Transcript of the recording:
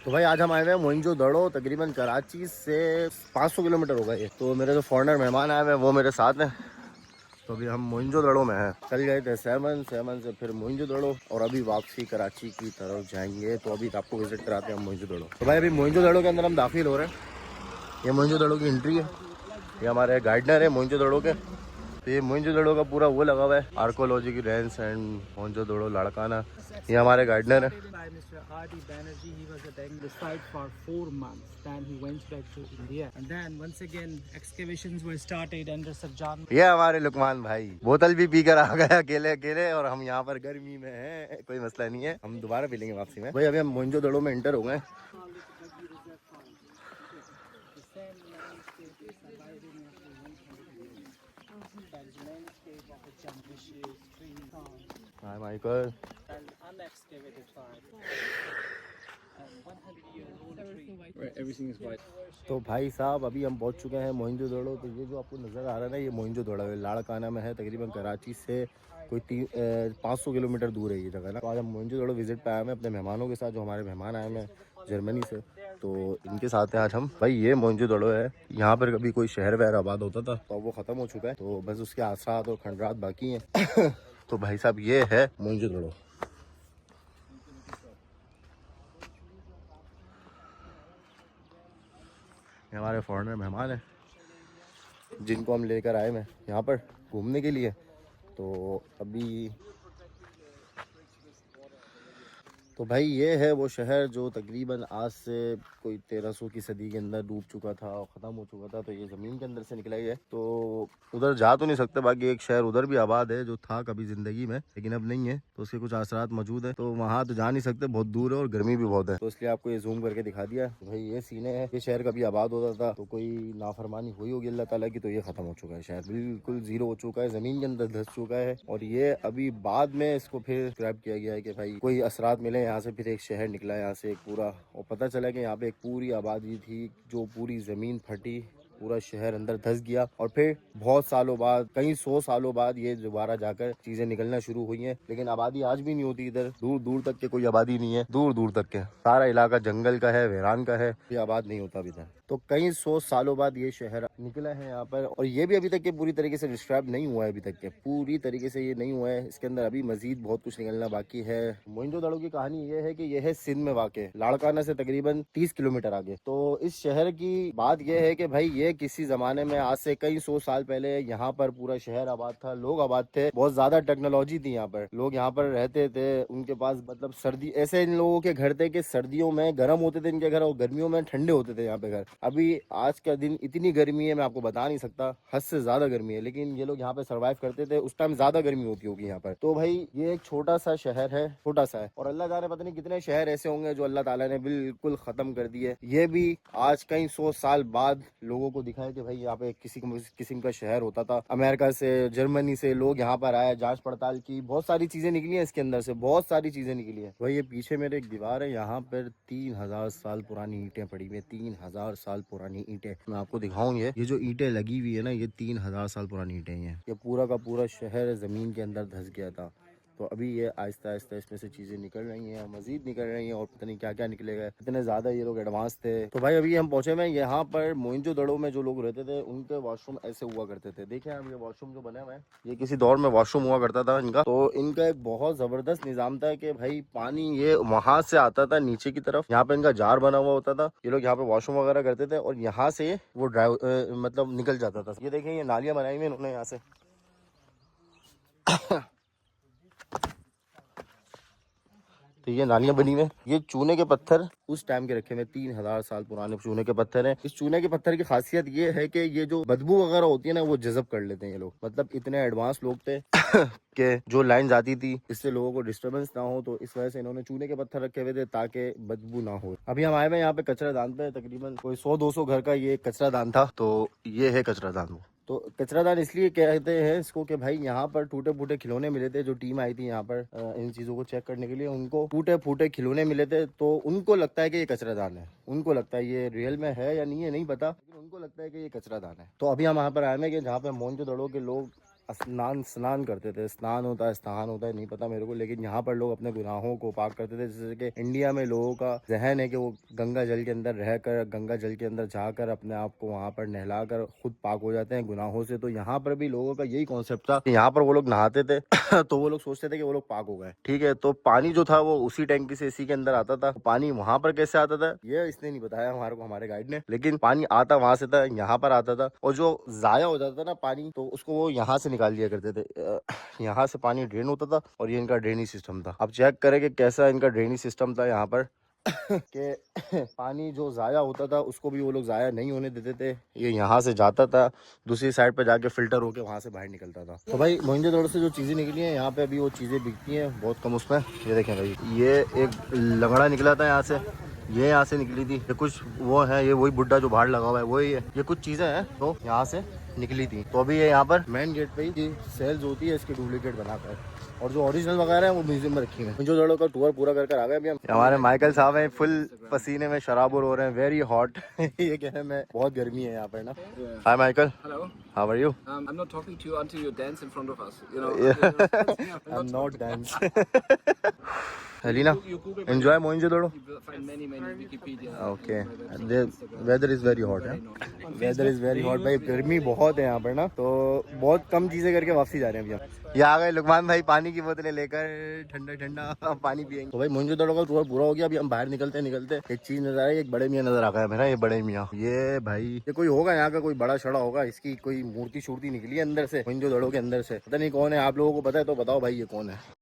तो भाई आज हम आए हुए हैं मोइंजोदड़ो, तकरीबन कराची से 500 किलोमीटर होगा ये। तो मेरे जो फॉरेनर मेहमान आए हुए हैं वो मेरे साथ हैं। तो अभी हम मोइंजोदड़ो में हैं। कल गए थे सैमन से फिर मोइंजोदड़ो और अभी वापसी कराची की तरफ जाएंगे। तो अभी आपको विजिट कराते हैं हम मोइंजोदड़ो। तो भाई अभी मोइंजोदड़ो के अंदर हम दाखिल हो रहे हैं। ये मोइंजोदड़ो की एंट्री है। ये हमारे गार्डनर है मोइंजोदड़ो के। तो ये मोइंजोदड़ो का पूरा वो लगा हुआ है, आर्कोलॉजी की रेंस एंड मोइंजोदड़ो लाड़काना। ये हमारे गार्डनर है। ये हमारे लुकमान भाई बोतल भी पी कर आ गए अकेले अकेले, और हम यहाँ पर गर्मी में हैं। कोई मसला नहीं है, हम दोबारा पी लेंगे वापसी में। भाई अभी हम मोइंजोदड़ो में एंटर हो गए। हाय माइकल। तो भाई साहब अभी हम पहुंच चुके हैं मोइंजोदड़ो। तो ये जो आपको नज़र आ रहा है ना, ये मोइंजोदड़ो है, लाड़काना में है। तकरीबन कराची से कोई 500 किलोमीटर दूर है ये जगह ना। तो आज हम मोइंजोदड़ो विजिट पे आए हैं अपने मेहमानों के साथ, जो हमारे मेहमान आए हैं जर्मनी से। तो इनके साथ हैं आज हम। भाई ये मोइंजोदड़ो है। यहाँ पर कभी कोई शहर वहर आबाद होता था तो वो ख़त्म हो चुका है, तो बस उसके आसार और खंडरात बाकी हैं। तो भाई साहब ये है मोइंजोदड़ो। हमारे फॉरेनर मेहमान हैं जिनको हम लेकर आए हैं यहाँ पर घूमने के लिए। तो अभी तो भाई ये है वो शहर जो तकरीबन आज से कोई 1300 की सदी के अंदर डूब चुका था और ख़त्म हो चुका था। तो ये ज़मीन के अंदर से निकला ही है। तो उधर जा तो नहीं सकते, बाकी एक शहर उधर भी आबाद है जो था कभी ज़िंदगी में, लेकिन अब नहीं है। तो उसके कुछ असरात मौजूद है। तो वहाँ तो जा नहीं सकते, बहुत दूर है और गर्मी भी बहुत है। तो इसलिए आपको ये जूम करके दिखा दिया। तो भाई ये सीने है। ये शहर कभी आबाद होता था, तो कोई नाफरमानी हुई होगी अल्लाह ताला की, तो ये ख़त्म हो चुका है। शहर बिल्कुल ज़ीरो हो चुका है, ज़मीन के अंदर धंस चुका है। और ये अभी बाद में इसको फिर स्क्रैप किया गया है कि भाई कोई असरात मिले यहाँ से, फिर एक शहर निकला यहाँ से एक पूरा, और पता चला कि यहाँ पे एक पूरी आबादी थी, जो पूरी ज़मीन फटी, पूरा शहर अंदर धंस गया। और फिर बहुत सालों बाद, कई 100 सालों बाद ये दोबारा जाकर चीजें निकलना शुरू हुई हैं। लेकिन आबादी आज भी नहीं होती इधर, दूर दूर तक के कोई आबादी नहीं है, दूर दूर तक के सारा इलाका जंगल का है, वीरान का है, ये आबाद नहीं होता अभी तक। तो कई 100 सालों बाद ये शहर निकला है यहाँ पर। और ये भी अभी तक के पूरी तरीके से डिस्क्राइब नहीं हुआ है, अभी तक के पूरी तरीके से ये नहीं हुआ है। इसके अंदर अभी मजीद बहुत कुछ निकलना बाकी है। मोइंजोदड़ो की कहानी ये है कि यह है सिंध में वाक़, लाड़काना से तकरीबन 30 किलोमीटर आगे। तो इस शहर की बात यह है कि भाई ये किसी जमाने में आज से कई 100 साल पहले यहाँ पर पूरा शहर आबाद था, लोग आबाद थे, बहुत ज्यादा टेक्नोलॉजी थी यहाँ पर, लोग यहाँ पर रहते थे। उनके पास मतलब सर्दी, ऐसे इन लोगों के घर थे कि सर्दियों में गर्म होते थे इनके घर और गर्मियों में ठंडे होते थे यहाँ पे घर। अभी आज का दिन इतनी गर्मी है, मैं आपको बता नहीं सकता, हद से ज्यादा गर्मी है। लेकिन ये लोग यहाँ पे सर्वाइव करते थे, उस टाइम ज्यादा गर्मी होती होगी यहाँ पर। तो भाई ये एक छोटा सा शहर है, छोटा सा है, और अल्लाह जाने पता नहीं कितने शहर ऐसे होंगे जो अल्लाह ताला ने बिल्कुल खत्म कर दिए। ये भी आज कई 100 साल बाद लोगों को दिखा है कि भाई यहाँ पे किसी किस्म का शहर होता था। अमेरिका से, जर्मनी से लोग यहाँ पर आए, जांच पड़ताल की, बहुत सारी चीजें निकली हैं इसके अंदर से, बहुत सारी चीजें निकली हैं। भाई ये पीछे मेरे एक दीवार है, यहाँ पर 3000 साल पुरानी ईंटें पड़ी हुई है, 3000 साल पुरानी ईंटें। मैं आपको दिखाऊं, ये जो ईंटें लगी हुई है ना, ये 3000 साल पुरानी ईंटें हैं। ये पूरा का पूरा शहर जमीन के अंदर धंस गया था। तो अभी ये आहिस्ता आहिस्ता इसमें से चीज़ें निकल रही हैं, मजीद निकल रही हैं, और पता नहीं क्या क्या निकलेगा। इतने ज़्यादा ये लोग एडवांस थे। तो भाई अभी हम पहुंचे हैं यहाँ पर। मोइंजोदड़ो में जो लोग रहते थे उनके वॉशरूम ऐसे हुआ करते थे। देखिए हम, ये वॉशरूम जो बने हुए हैं, ये किसी दौर में वॉशरूम हुआ करता था इनका। तो इनका एक बहुत ज़बरदस्त निज़ाम था कि भाई पानी ये वहाँ से आता था नीचे की तरफ, यहाँ पे इनका जार बना हुआ होता था, ये लोग यहाँ पे वॉशरूम वगैरह करते थे, और यहाँ से वो ड्राइव मतलब निकल जाता था। ये देखें, ये नालियाँ बनाई हुई इन्होंने यहाँ से। तो ये नालियाँ बनी हुई हैं। ये चूने के पत्थर उस टाइम के रखे हुए 3000 साल पुराने चूने के पत्थर हैं। इस चूने के पत्थर की खासियत ये है कि ये जो बदबू वगैरह होती है ना, वो जज़ब कर लेते हैं ये लोग। मतलब इतने एडवांस लोग थे कि जो लाइन जाती थी इससे लोगों को डिस्टर्बेंस ना हो, तो इस वजह से इन्होंने चूने के पत्थर रखे हुए थे ताकि बदबू ना हो। अभी हम आए हुए यहाँ पे कचरा दान पे, तकरीबन कोई 100-200 घर का ये कचरा दान था। तो ये है कचरा दान। तो कचरादान इसलिए कहते हैं इसको कि भाई यहाँ पर टूटे फूटे खिलौने मिले थे। जो टीम आई थी यहाँ पर इन चीज़ों को चेक करने के लिए, उनको टूटे फूटे खिलौने मिले थे। तो उनको लगता है कि ये कचरादान है, उनको लगता है, ये रियल में है या नहीं है नहीं पता, लेकिन उनको लगता है कि ये कचरादान है। तो अभी हम यहाँ पर आए हैं कि जहाँ पे मोइंजोदड़ो के लोग स्नान करते थे। स्नान होता है, स्नान होता है, नहीं पता मेरे को, लेकिन यहाँ पर लोग अपने गुनाहों को पाक करते थे। जैसे कि इंडिया में लोगों का जहन है कि वो गंगा जल के अंदर रहकर, गंगा जल के अंदर जाकर अपने आप को वहाँ पर नहलाकर खुद पाक हो जाते हैं गुनाहों से। तो यहाँ पर भी लोगों का यही कॉन्सेप्ट था कि यहाँ पर वो लोग नहाते थे तो वो लोग सोचते थे कि वो लोग पाक हो गए। ठीक है, तो पानी जो था वो उसी टैंकी से इसी के अंदर आता था। पानी वहां पर कैसे आता था ये इसने नहीं बताया हमारे को, हमारे गाइड ने, लेकिन पानी आता वहां से था, यहाँ पर आता था। और जो जाया हो जाता था ना पानी, तो उसको वो यहाँ से निकाल दिया करते थे। यहाँ से पानी ड्रेन होता था और ये इनका ड्रेनेज सिस्टम था। अब चेक करें कि कैसा इनका ड्रेनेज सिस्टम था यहाँ पर कि पानी जो ज़ाया होता था उसको भी वो लोग ज़ाया नहीं होने देते थे। ये यहाँ से जाता था, दूसरी साइड पे जाके फिल्टर होके वहाँ से बाहर निकलता था। तो भाई मोइंजोदड़ो से जो चीज़ें निकली हैं यहाँ पे अभी वो चीज़ें बिकती हैं बहुत कम उसमें। ये देखें भाई, ये एक लंगड़ा निकला था यहाँ से, ये यहाँ से निकली थी। ये कुछ वो है, ये वही बुड्ढा जो बाहर लगा हुआ है वही है। ये कुछ चीज़ें हैं तो यहाँ से निकली थी। तो अभी ये यहाँ पर मेन गेट पे ही सेल्स होती है इसकी डुप्लीकेट बनाकर, और जो ओरिजिनल वगैरह है वो म्यूजियम में रखी है। जो दड़ों का टूर पूरा कर आ गए अभी हम। हमारे माइकल साहब हैं फुल पसीने में शराबुर हो रहे हैं, वेरी हॉट ये कह रहे हैं, बहुत गर्मी है यहाँ पर ना। Hi Michael, Hello. How are you? I'm not talking to you until you dance in front of us. You know. I am not dance. Helena, You Google. enjoy Mohenjo-daro? You will find many Wikipedia. Okay, websites the and Instagram. weather is very hot है। Weather is very hot भाई, गर्मी बहुत है यहाँ पर ना, तो बहुत कम चीज़ें करके वापसी जा रहे हैं अभी हम। ये आ गए लुकमान भाई पानी की बोतलें लेकर, ठंडा ठंडा पानी पियेंगे। तो भाई मोहनजोदड़ो का टूर पूरा हो गया। अभी हम बाहर निकलते एक चीज़ नजर आई, एक बड़े मियाँ नजर आ गया मेरा। ये बड़े मियाँ, ये भाई ये कोई होगा यहाँ का, कोई बड़ा छड़ा होगा, इसकी कोई मूर्ति शूर्ति निकली है अंदर से, मोहनजोदड़ो के अंदर से। पता नहीं कौन है, आप लोगों को पता है तो बताओ भाई ये कौन है।